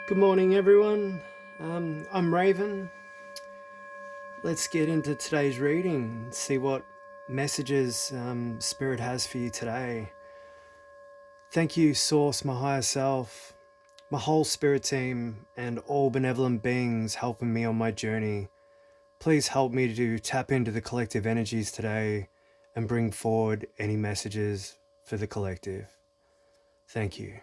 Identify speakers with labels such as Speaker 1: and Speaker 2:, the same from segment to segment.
Speaker 1: Good morning, everyone. I'm Raven. Let's get into today's reading and see what messages Spirit has for you today. Thank you, Source, my higher self, my whole Spirit team, and all benevolent beings helping me on my journey. Please help me to tap into the collective energies today and bring forward any messages for the collective. Thank you.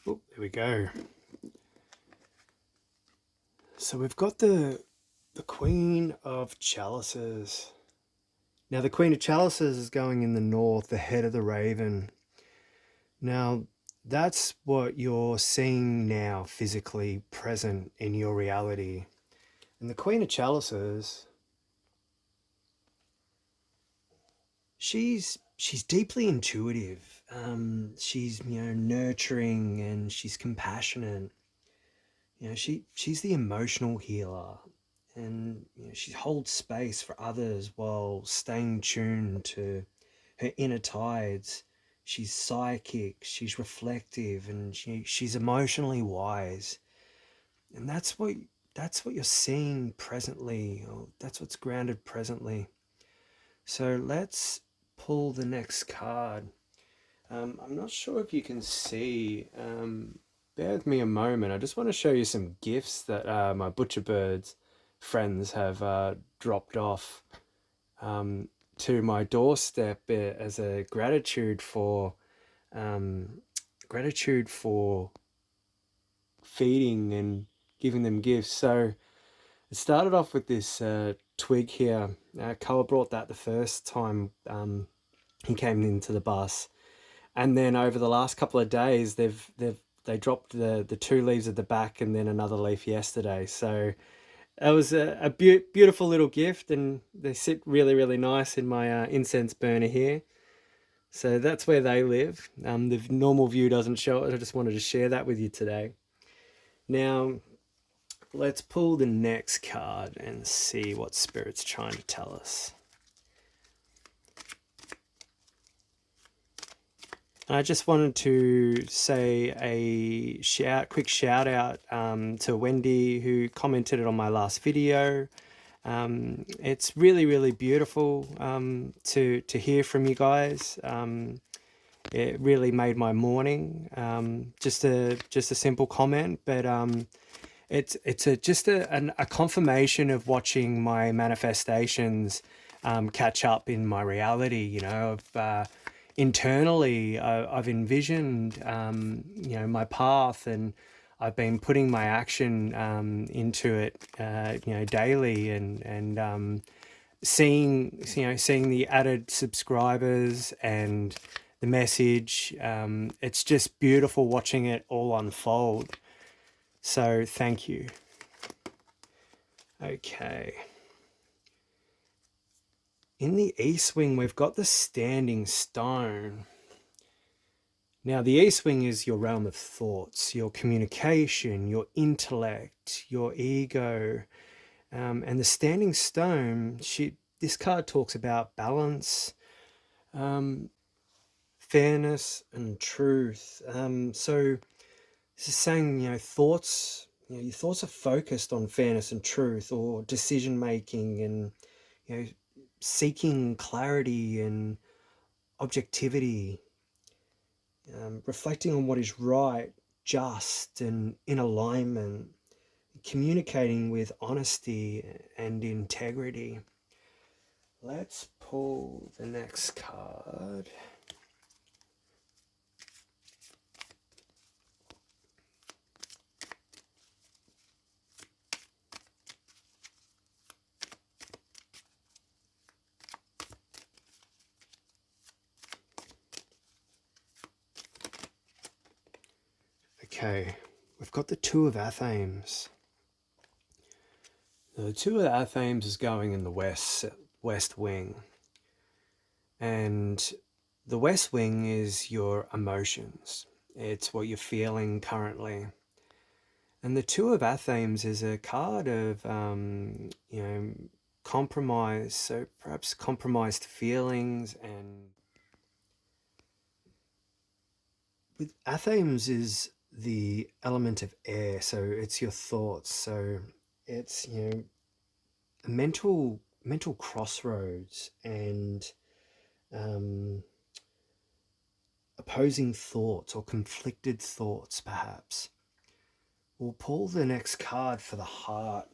Speaker 1: Oh, there we go. So we've got the Queen of Chalices. Now the Queen of Chalices is going in the north, the head of the raven. Now that's what you're seeing now physically present in your reality. And the Queen of Chalices, she's deeply intuitive. She's nurturing, and she's compassionate. She's the emotional healer, and she holds space for others while staying tuned to her inner tides. She's psychic, she's reflective, and she's emotionally wise. And that's what you're seeing presently, or that's what's grounded presently. So let's pull the next card. I'm not sure if you can see. Bear with me a moment. I just want to show you some gifts that my butcher birds friends have dropped off to my doorstep as a gratitude for feeding and giving them gifts. So it started off with this twig here. Koa brought that the first time he came into the bus, and then over the last couple of days they dropped the two leaves at the back and then another leaf yesterday. So it was a beautiful little gift, and they sit really nice in my incense burner here. So that's where they live. The normal view doesn't show it. I just wanted to share that with you today. Now, let's pull the next card and see what Spirit's trying to tell us. I just wanted to say a quick shout out to Wendy, who commented on my last video. It's really beautiful to hear from you guys. It really made my morning. Just a simple comment, but it's just a confirmation of watching my manifestations catch up in my reality. Internally, I've envisioned my path, and I've been putting my action into it daily, and seeing the added subscribers and the message. It's just beautiful watching it all unfold. So thank you. Okay. In the East Wing, we've got the Standing Stone. Now, the East Wing is your realm of thoughts, your communication, your intellect, your ego. And the Standing Stone, this card talks about balance, fairness, and truth. So this is saying, thoughts, your thoughts are focused on fairness and truth, or decision making, and seeking clarity and objectivity, reflecting on what is right, just, and in alignment, communicating with honesty and integrity. Let's pull the next card. Okay, we've got the Two of Athames. The Two of Athames is going in the west wing, and the west wing is your emotions. It's what you're feeling currently. And the Two of Athames is a card of, compromise. So perhaps compromised feelings. And with Athames is the element of air. So it's your thoughts. So it's, a mental crossroads and um, opposing thoughts or conflicted thoughts, perhaps. We'll pull the next card for the heart,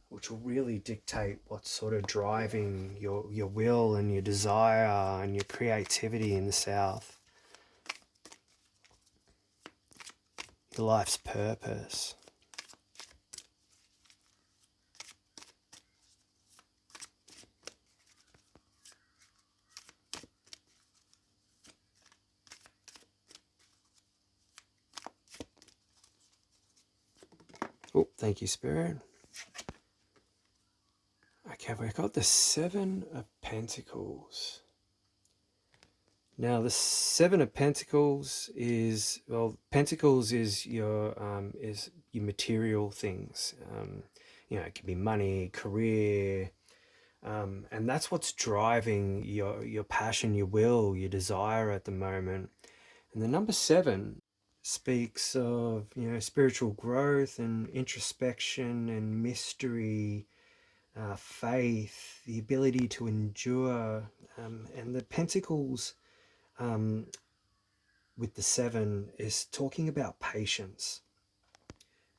Speaker 1: which will really dictate what's sort of driving your will and your desire and your creativity in the South. Your life's purpose. Oh, thank you, Spirit. Okay, we've got the Seven of Pentacles. Now, the Seven of Pentacles is, well, Pentacles is your material things. It can be money, career, and that's what's driving your passion, your will, your desire at the moment. And the number 7 speaks of spiritual growth and introspection and mystery, faith, the ability to endure, and the Pentacles. With the 7 is talking about patience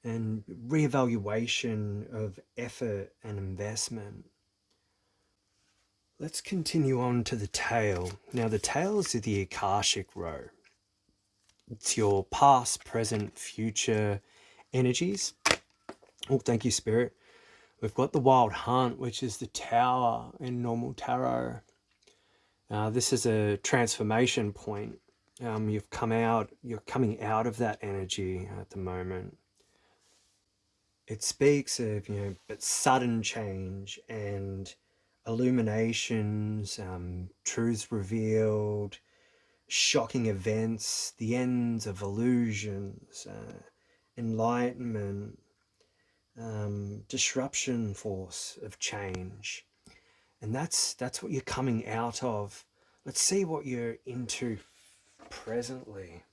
Speaker 1: and reevaluation of effort and investment. Let's continue on to the tail. Now the tail is the Akashic row. It's your past, present, future energies. Oh, thank you, Spirit. We've got the Wild Hunt, which is the Tower in normal tarot. This is a transformation point. You're coming out of that energy at the moment. It speaks of, but sudden change and illuminations, truths revealed, shocking events, the ends of illusions, enlightenment, disruption force of change. And that's what you're coming out of. Let's see what you're into presently.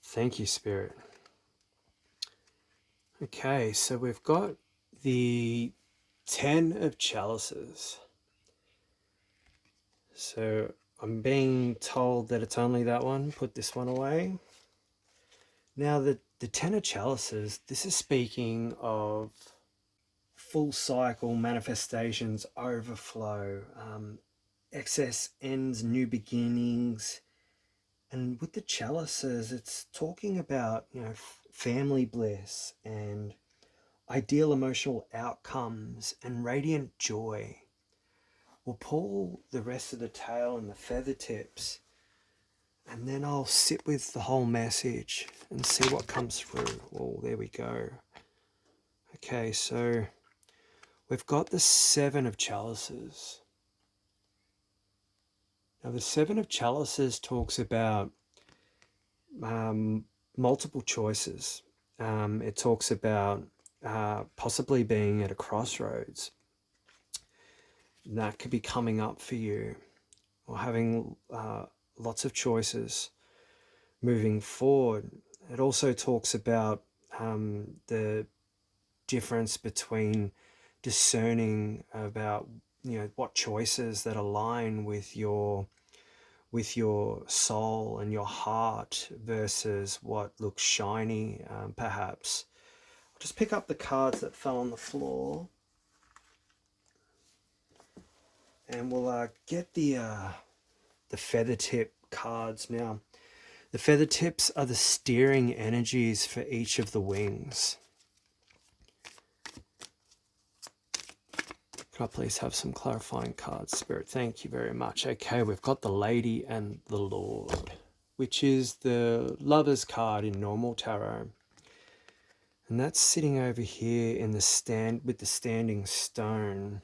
Speaker 1: Thank you, Spirit. Okay, so we've got the 10 of Chalices. So I'm being told that it's only that one. Put this one away. Now, the 10 of Chalices, this is speaking of full cycle manifestations, overflow, excess ends, new beginnings. And with the Chalices, it's talking about, family bliss and ideal emotional outcomes and radiant joy. We'll pull the rest of the tail and the feather tips, and then I'll sit with the whole message and see what comes through. Oh, there we go. Okay, so we've got the 7 of Chalices. Now, the 7 of Chalices talks about multiple choices. It talks about possibly being at a crossroads. That could be coming up for you, or having lots of choices moving forward. It also talks about the difference between discerning about what choices that align with your with your soul and your heart versus what looks shiny, perhaps. I'll just pick up the cards that fell on the floor, and we'll get the feather tip cards now. The feather tips are the steering energies for each of the wings. Can I please have some clarifying cards, Spirit? Thank you very much. Okay, we've got the Lady and the Lord, which is the Lover's card in normal tarot. And that's sitting over here in the stand with the standing stone.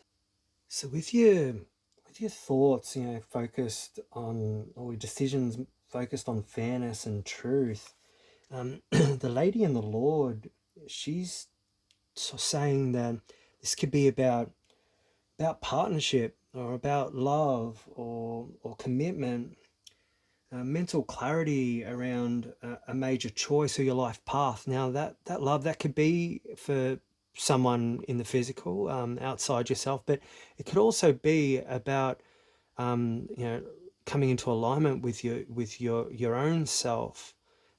Speaker 1: So with your thoughts, focused on, or your decisions focused on fairness and truth, the Lady and the Lord, she's saying that this could be about partnership or about love or commitment, mental clarity around a major choice or your life path. Now that love, that could be for someone in the physical, outside yourself, but it could also be about coming into alignment with your own self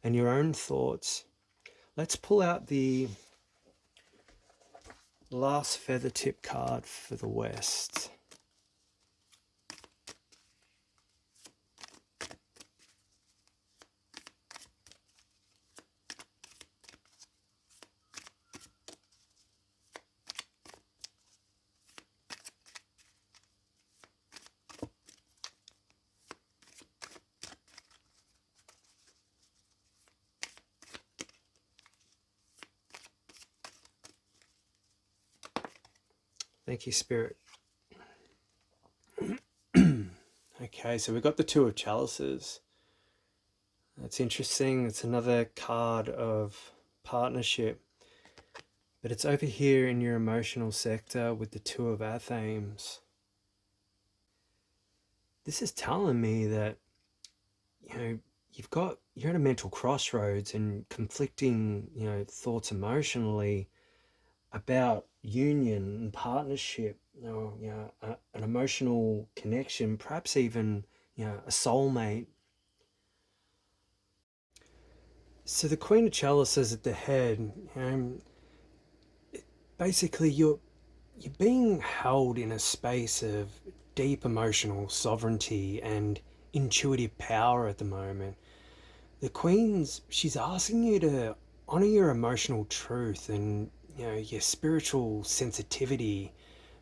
Speaker 1: and your own thoughts. Let's pull out the last feather tip card for the West. Thank you, Spirit. Okay, so we've got the Two of Chalices. That's interesting. It's another card of partnership, but it's over here in your emotional sector with the Two of Athames. This is telling me that you're at a mental crossroads and conflicting thoughts emotionally about union and partnership, or an emotional connection, perhaps even a soulmate. So the Queen of Chalices at the head, basically you're being held in a space of deep emotional sovereignty and intuitive power at the moment. The she's asking you to honor your emotional truth and your spiritual sensitivity,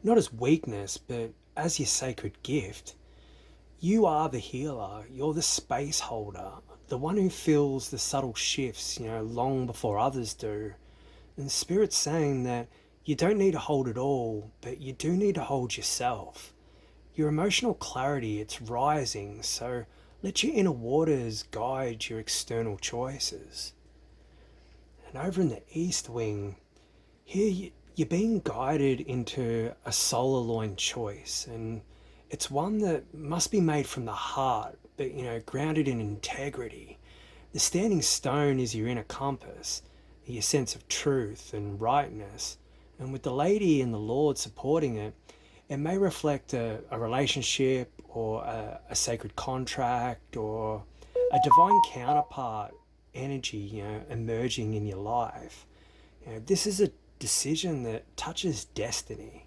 Speaker 1: not as weakness, but as your sacred gift. You are the healer, you're the space holder, the one who feels the subtle shifts, long before others do. And Spirit's saying that you don't need to hold it all, but you do need to hold yourself. Your emotional clarity, it's rising, so let your inner waters guide your external choices. And over in the East Wing, here you're being guided into a solar aligned choice, and it's one that must be made from the heart, but grounded in integrity. The standing stone is your inner compass, your sense of truth and rightness. And with the Lady and the Lord supporting it, it may reflect a relationship or a sacred contract or a divine counterpart energy, emerging in your life. This is a decision that touches destiny.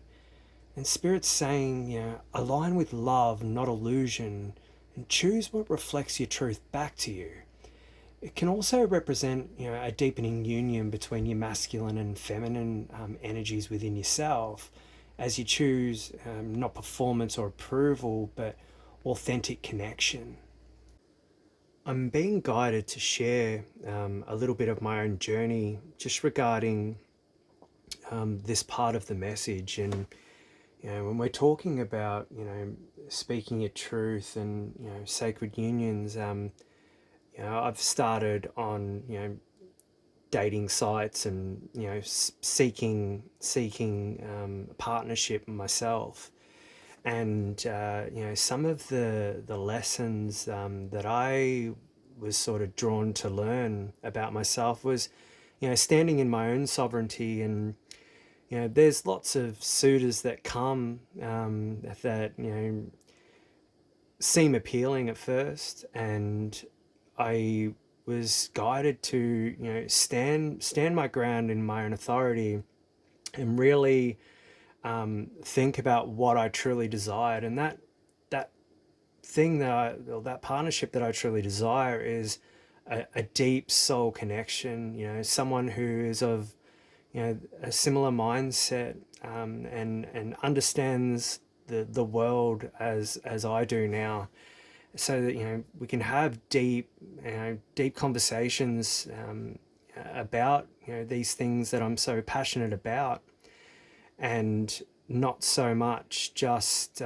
Speaker 1: And Spirit's saying, align with love, not illusion, and choose what reflects your truth back to you. It can also represent, a deepening union between your masculine and feminine energies within yourself, as you choose not performance or approval, but authentic connection. I'm being guided to share a little bit of my own journey just regarding this part of the message. And when we're talking about speaking your truth and sacred unions, I've started on dating sites and seeking partnership myself. And some of the lessons that I was sort of drawn to learn about myself was standing in my own sovereignty. And there's lots of suitors that come that seem appealing at first, and I was guided to, stand my ground in my own authority and really think about what I truly desired. And that thing or that partnership that I truly desire is a deep soul connection. Someone who is of a similar mindset, and understands the world as I do now, so that we can have deep conversations about these things that I'm so passionate about, and not so much just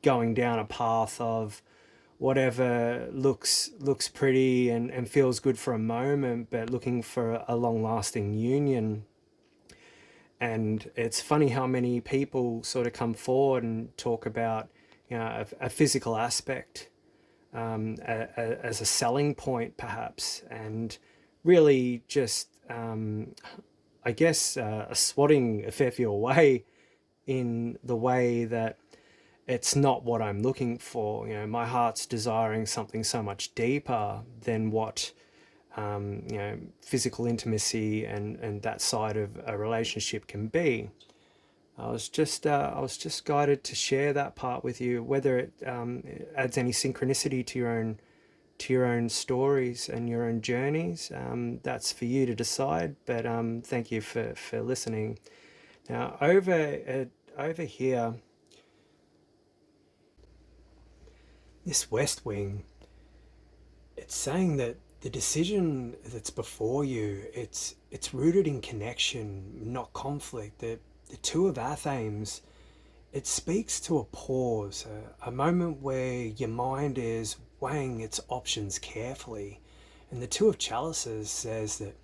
Speaker 1: going down a path of whatever looks pretty and feels good for a moment, but looking for a long lasting union. And it's funny how many people sort of come forward and talk about a physical aspect, as a selling point perhaps, and really just I guess swatting a fair few away, in the way that it's not what I'm looking for. My heart's desiring something so much deeper than what physical intimacy and that side of a relationship can be. I was just guided to share that part with you. Whether it adds any synchronicity to your own stories and your own journeys, that's for you to decide. But thank you for listening. Now over here, this West Wing, it's saying that the decision that's before you, it's rooted in connection, not conflict. The two of Athames, it speaks to a pause, a moment where your mind is weighing its options carefully. And the two of chalices says that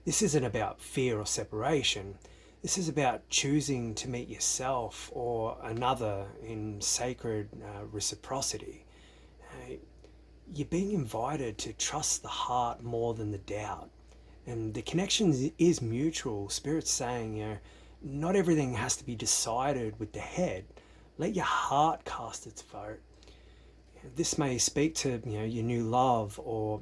Speaker 1: this isn't about fear or separation. This is about choosing to meet yourself or another in sacred reciprocity. You're being invited to trust the heart more than the doubt. And the connection is mutual. Spirit's saying, not everything has to be decided with the head. Let your heart cast its vote. This may speak to your new love, or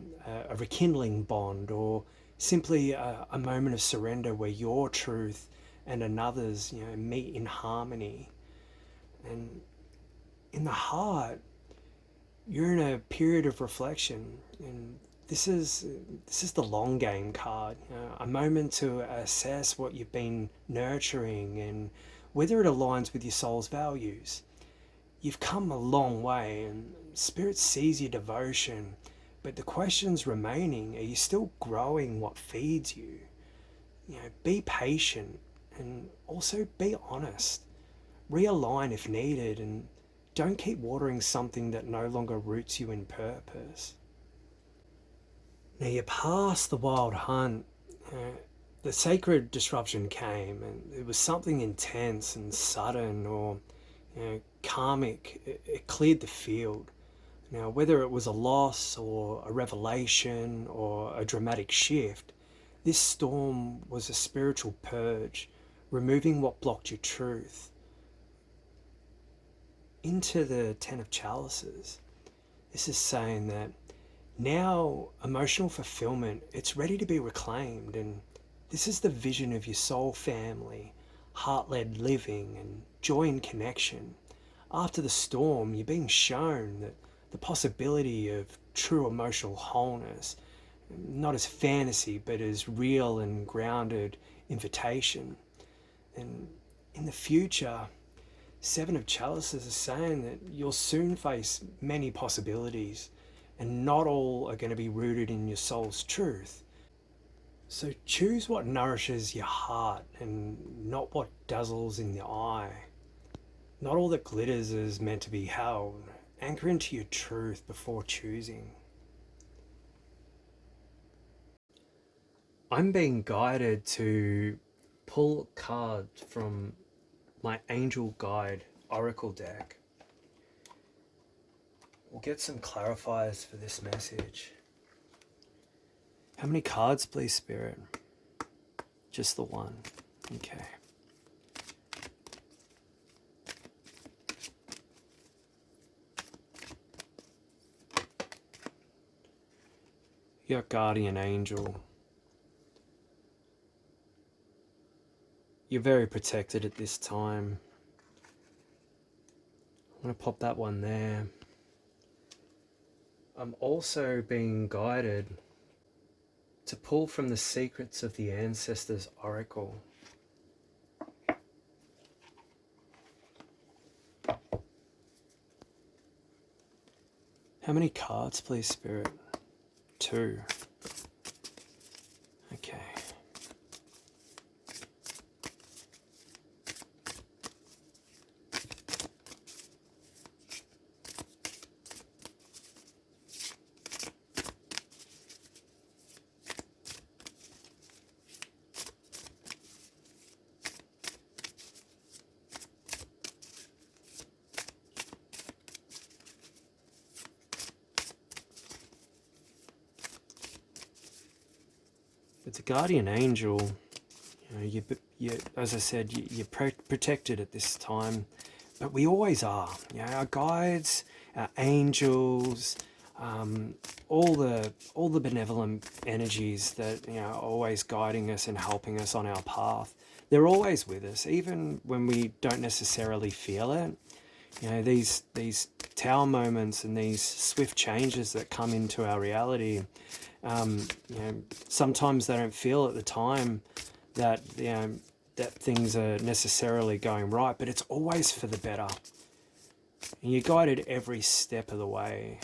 Speaker 1: a rekindling bond, or simply a moment of surrender where your truth and another's meet in harmony. And in the heart, you're in a period of reflection, and this is the long game card, a moment to assess what you've been nurturing and whether it aligns with your soul's values. You've come a long way, and Spirit sees your devotion, but the questions remaining: are you still growing what feeds you? Be patient, and also be honest. Realign if needed, and don't keep watering something that no longer roots you in purpose. Now you're past the wild hunt. The sacred disruption came, and it was something intense and sudden, or karmic. It cleared the field. Now, whether it was a loss or a revelation or a dramatic shift, this storm was a spiritual purge, removing what blocked your truth. Into the Ten of Chalices, this is saying that now emotional fulfillment, it's ready to be reclaimed, and this is the vision of your soul family, heart-led living and joy and connection. After the storm, you're being shown that the possibility of true emotional wholeness, not as fantasy but as real and grounded invitation. And in the future, Seven of Chalices is saying that you'll soon face many possibilities, and not all are going to be rooted in your soul's truth. So choose what nourishes your heart and not what dazzles in the eye. Not all that glitters is meant to be held. Anchor into your truth before choosing. I'm being guided to pull a card from my Angel Guide Oracle deck. We'll get some clarifiers for this message. How many cards, please, Spirit? Just the one. Okay. your guardian angel. You're very protected at this time. I'm going to pop that one there. I'm also being guided to pull from the secrets of the ancestors' oracle. How many cards, please, Spirit? 2. Okay. With the guardian angel, you as I said, you're protected at this time, but we always are. Our guides, our angels, all the benevolent energies that are always guiding us and helping us on our path. They're always with us, even when we don't necessarily feel it. These tower moments and these swift changes that come into our reality. Sometimes they don't feel at the time that that things are necessarily going right, but it's always for the better. And you're guided every step of the way.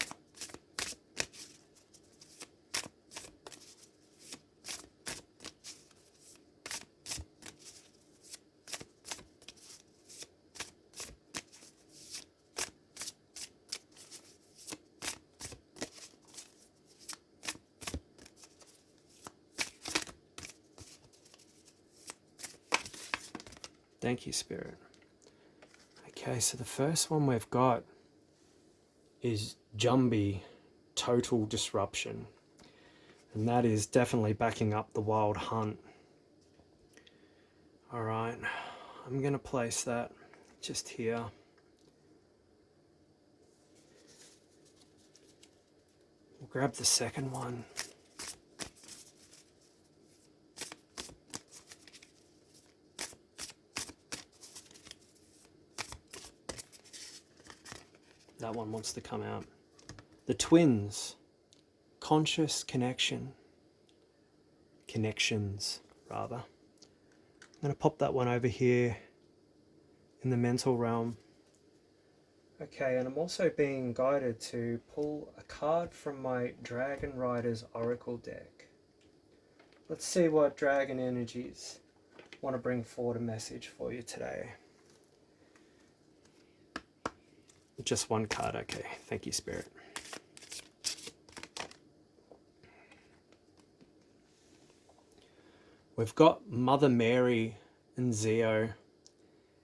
Speaker 1: Thank you, Spirit. Okay, so the first one we've got is Jumbie, total disruption. And that is definitely backing up the wild hunt. All right, I'm going to place that just here. We'll grab the second one. That one wants to come out. The twins, conscious connection. Connections, rather. I'm going to pop that one over here in the mental realm. Okay, and I'm also being guided to pull a card from my Dragon Riders Oracle deck. Let's see what dragon energies want to bring forward a message for you today. Just one card, okay. Thank you, Spirit. We've got Mother Mary and Zeo.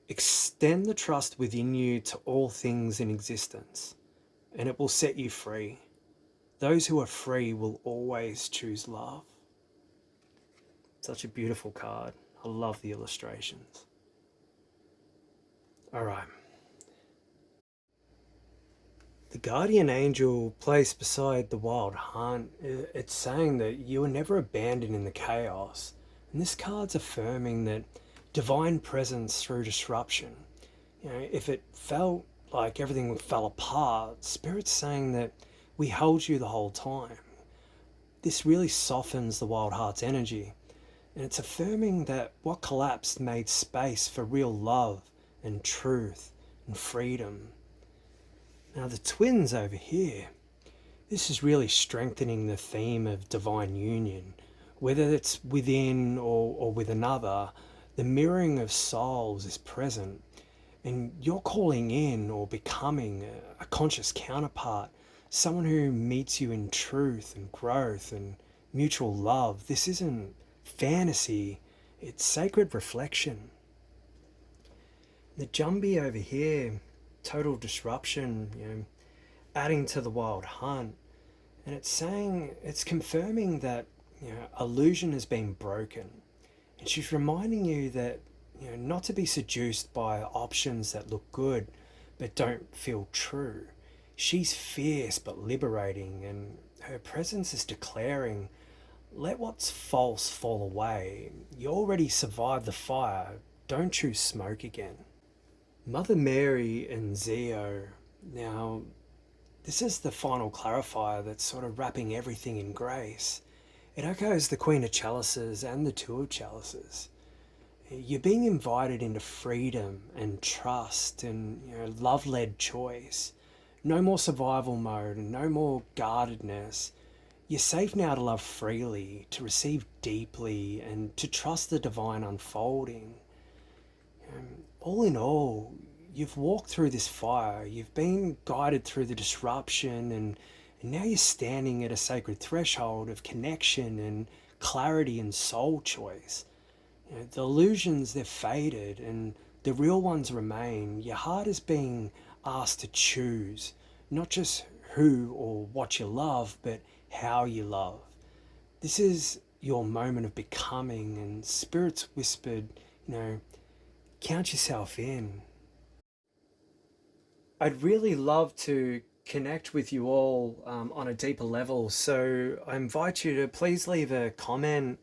Speaker 1: Extend the trust within you to all things in existence, and it will set you free. Those who are free will always choose love. Such a beautiful card. I love the illustrations. All right. The guardian angel placed beside the wild hunt, it's saying that you were never abandoned in the chaos. And this card's affirming that divine presence through disruption. If it felt like everything fell apart, Spirit's saying that we held you the whole time. This really softens the wild heart's energy. And it's affirming that what collapsed made space for real love and truth and freedom. Now the twins over here, this is really strengthening the theme of divine union. Whether it's within or with another, the mirroring of souls is present. And you're calling in or becoming a conscious counterpart, someone who meets you in truth and growth and mutual love. This isn't fantasy, it's sacred reflection. The Jumbie over here, total disruption, adding to the wild hunt, and it's confirming that illusion has been broken, and she's reminding you that not to be seduced by options that look good but don't feel true. She's fierce but liberating, and her presence is declaring, let what's false fall away. You already survived the fire. Don't choose smoke again. Mother Mary and Zio. Now, this is the final clarifier that's sort of wrapping everything in grace. It echoes the Queen of Chalices and the Two of Chalices. You're being invited into freedom and trust and love-led choice. No more survival mode and no more guardedness. You're safe now to love freely, to receive deeply, and to trust the divine unfolding. All in all, you've walked through this fire, you've been guided through the disruption, and now you're standing at a sacred threshold of connection and clarity and soul choice. The illusions, they've faded and the real ones remain. Your heart is being asked to choose, not just who or what you love, but how you love. This is your moment of becoming, and spirits whispered, count yourself in. I'd really love to connect with you all on a deeper level, so I invite you to please leave a comment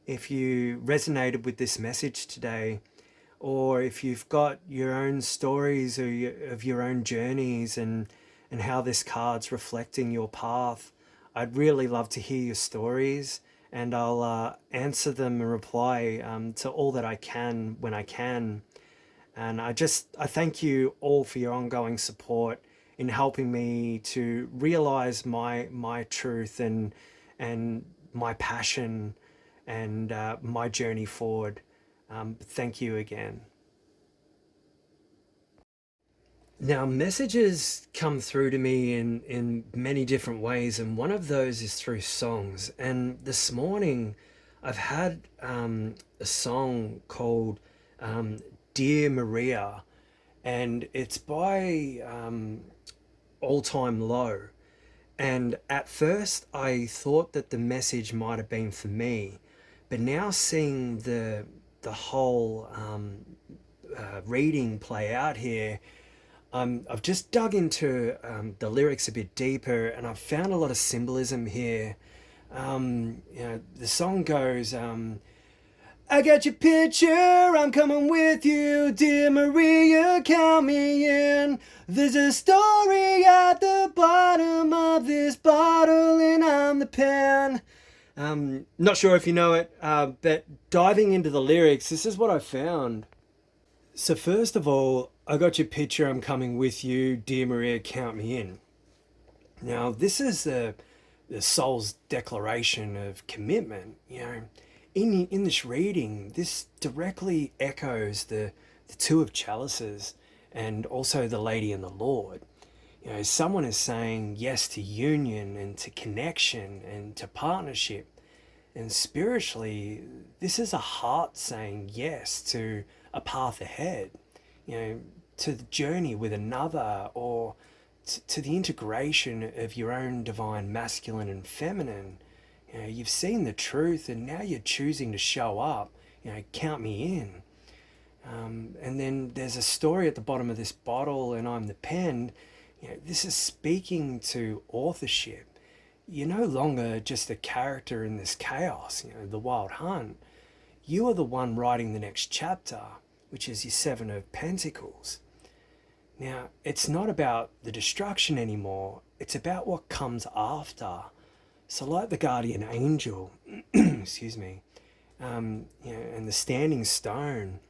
Speaker 1: if you resonated with this message today, or if you've got your own stories of your own journeys and how this card's reflecting your path. I'd really love to hear your stories, and I'll answer them and reply to all that I can when I can. And I thank you all for your ongoing support in helping me to realize my truth and my passion and my journey forward. Thank you again. Now, messages come through to me in many different ways, and one of those is through songs. And this morning, I've had a song called Dear Maria, and it's by All Time Low. And at first, I thought that the message might have been for me, but now seeing the whole reading play out here, I've just dug into the lyrics a bit deeper, and I've found a lot of symbolism here. The song goes, I got your picture, I'm coming with you, dear Maria, count me in. There's a story at the bottom of this bottle, and I'm the pen. Not sure if you know it, but diving into the lyrics, this is what I found. So first of all, I got your picture, I'm coming with you, dear Maria, count me in. Now, this is the soul's declaration of commitment. In this reading, this directly echoes the Two of Chalices and also the Lady and the Lord. Someone is saying yes to union and to connection and to partnership. And spiritually, this is a heart saying yes to a path ahead, to the journey with another, or to the integration of your own divine masculine and feminine. You've seen the truth and now you're choosing to show up. Count me in. And then there's a story at the bottom of this bottle, and I'm the pen. This is speaking to authorship. You're no longer just a character in this chaos, the wild hunt. You are the one writing the next chapter, which is your Seven of Pentacles. Now, it's not about the destruction anymore. It's about what comes after. So like the guardian angel, excuse me, and the standing stone,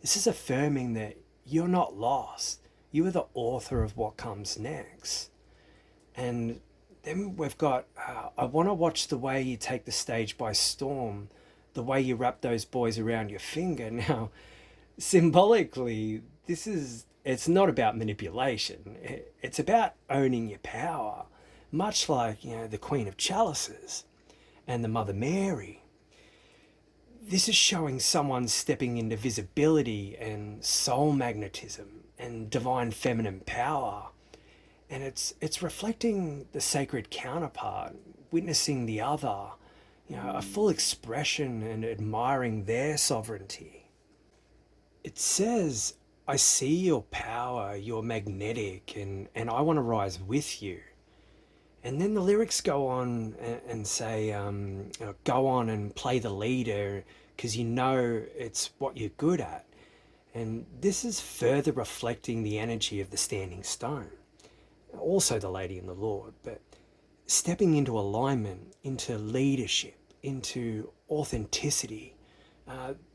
Speaker 1: this is affirming that you're not lost. You are the author of what comes next. And then we've got, I want to watch the way you take the stage by storm, the way you wrap those boys around your finger. Now, symbolically, it's not about manipulation. It's about owning your power, much like, the Queen of Chalices and the Mother Mary. This is showing someone stepping into visibility and soul magnetism and divine feminine power. And it's reflecting the sacred counterpart, witnessing the other, a full expression and admiring their sovereignty. It says, I see your power, you're magnetic, and I want to rise with you. And then the lyrics go on and say, go on and play the leader because you know it's what you're good at. And this is further reflecting the energy of the standing stone, also the lady in the Lord, but stepping into alignment, into leadership, into authenticity.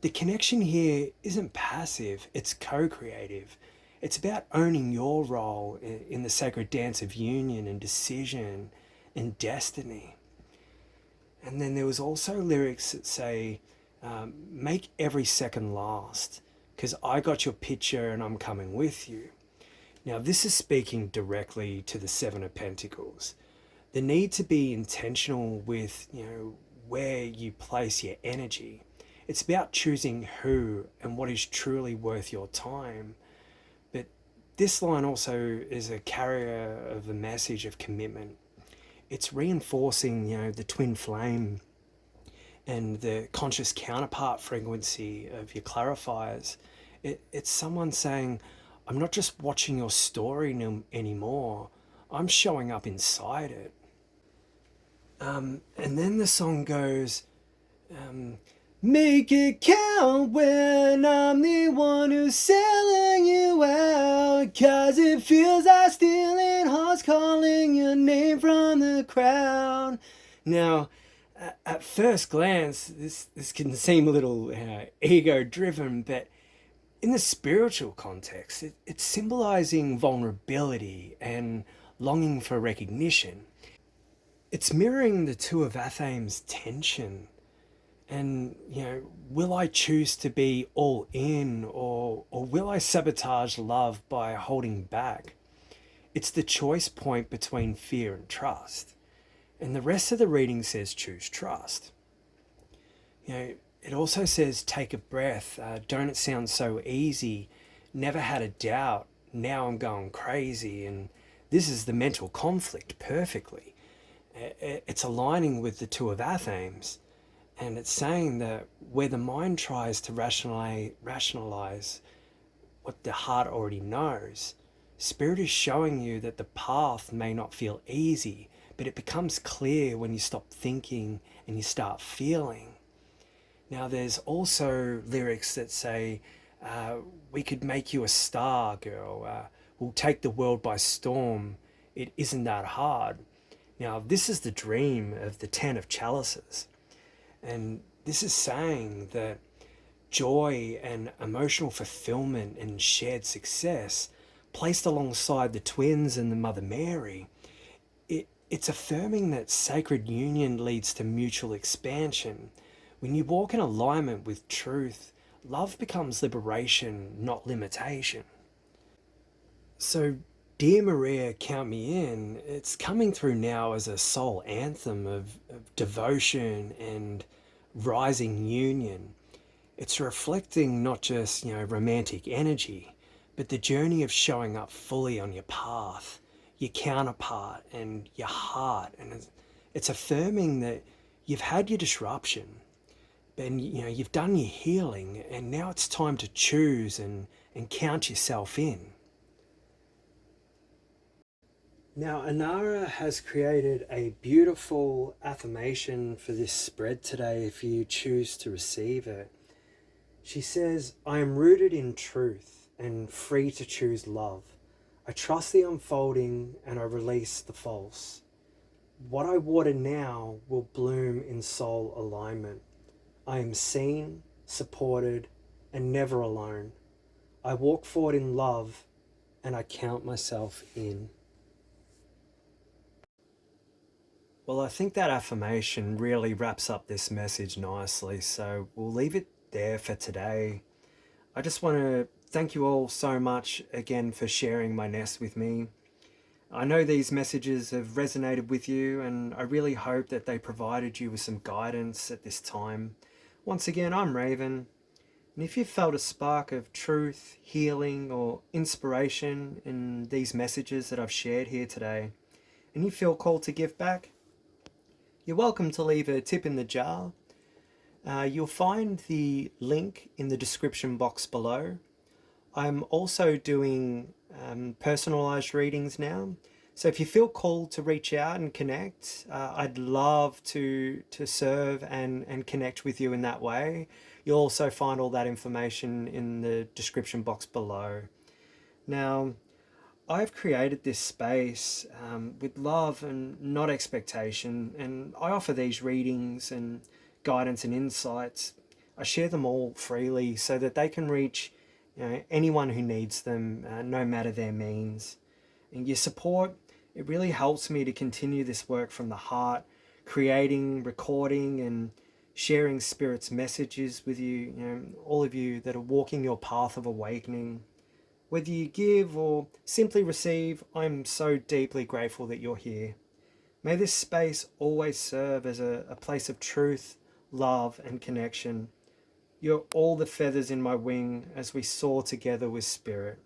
Speaker 1: The connection here isn't passive, it's co creative. It's about owning your role in the sacred dance of union and decision and destiny. And then there was also lyrics that say, make every second last, because I got your picture and I'm coming with you. Now, this is speaking directly to the Seven of Pentacles. The need to be intentional with, where you place your energy. It's about choosing who and what is truly worth your time. But this line also is a carrier of the message of commitment. It's reinforcing, the twin flame and the conscious counterpart frequency of your clarifiers. It's someone saying, I'm not just watching your story anymore, I'm showing up inside it. And then the song goes, um, make it count when I'm the one who's selling you out. 'Cause it feels like stealing hearts calling your name from the crowd. Now, at first glance, this can seem a little ego driven, but in the spiritual context, it's symbolizing vulnerability and longing for recognition. It's mirroring the two of Athame's tension. And, will I choose to be all in, or will I sabotage love by holding back? It's the choice point between fear and trust. And the rest of the reading says choose trust. It also says take a breath. Don't it sound so easy? Never had a doubt. Now I'm going crazy. And this is the mental conflict perfectly. It's aligning with the two of Athames. And it's saying that where the mind tries to rationalize what the heart already knows, Spirit is showing you that the path may not feel easy, but it becomes clear when you stop thinking and you start feeling. Now, there's also lyrics that say, we could make you a star, girl. We'll take the world by storm. It isn't that hard. Now, this is the dream of the Ten of Chalices. And this is saying that joy and emotional fulfillment and shared success, placed alongside the twins and the Mother Mary, it's affirming that sacred union leads to mutual expansion. When you walk in alignment with truth, love becomes liberation, not limitation. So, Dear Maria, Count Me In, it's coming through now as a soul anthem of devotion and rising union. It's reflecting not just, romantic energy, but the journey of showing up fully on your path, your counterpart, and your heart. And it's affirming that you've had your disruption, and you've done your healing, and now it's time to choose and count yourself in. Now, Anara has created a beautiful affirmation for this spread today if you choose to receive it. She says, I am rooted in truth and free to choose love. I trust the unfolding and I release the false. What I water now will bloom in soul alignment. I am seen, supported, and never alone. I walk forward in love and I count myself in. Well, I think that affirmation really wraps up this message nicely, so we'll leave it there for today. I just want to thank you all so much again for sharing my nest with me. I know these messages have resonated with you, and I really hope that they provided you with some guidance at this time. Once again, I'm Raven, and if you felt a spark of truth, healing, or inspiration in these messages that I've shared here today, and you feel called to give back, you're welcome to leave a tip in the jar. You'll find the link in the description box below. I'm also doing personalized readings now. So if you feel called to reach out and connect, I'd love to serve and connect with you in that way. You'll also find all that information in the description box below. Now, I've created this space with love and not expectation, and I offer these readings and guidance and insights. I share them all freely so that they can reach anyone who needs them, no matter their means. And your support, it really helps me to continue this work from the heart, creating, recording, and sharing Spirit's messages with you, all of you that are walking your path of awakening. Whether you give or simply receive, I'm so deeply grateful that you're here. May this space always serve as a place of truth, love, and connection. You're all the feathers in my wing as we soar together with Spirit.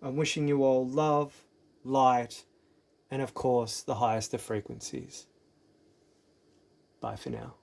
Speaker 1: I'm wishing you all love, light, and of course, the highest of frequencies. Bye for now.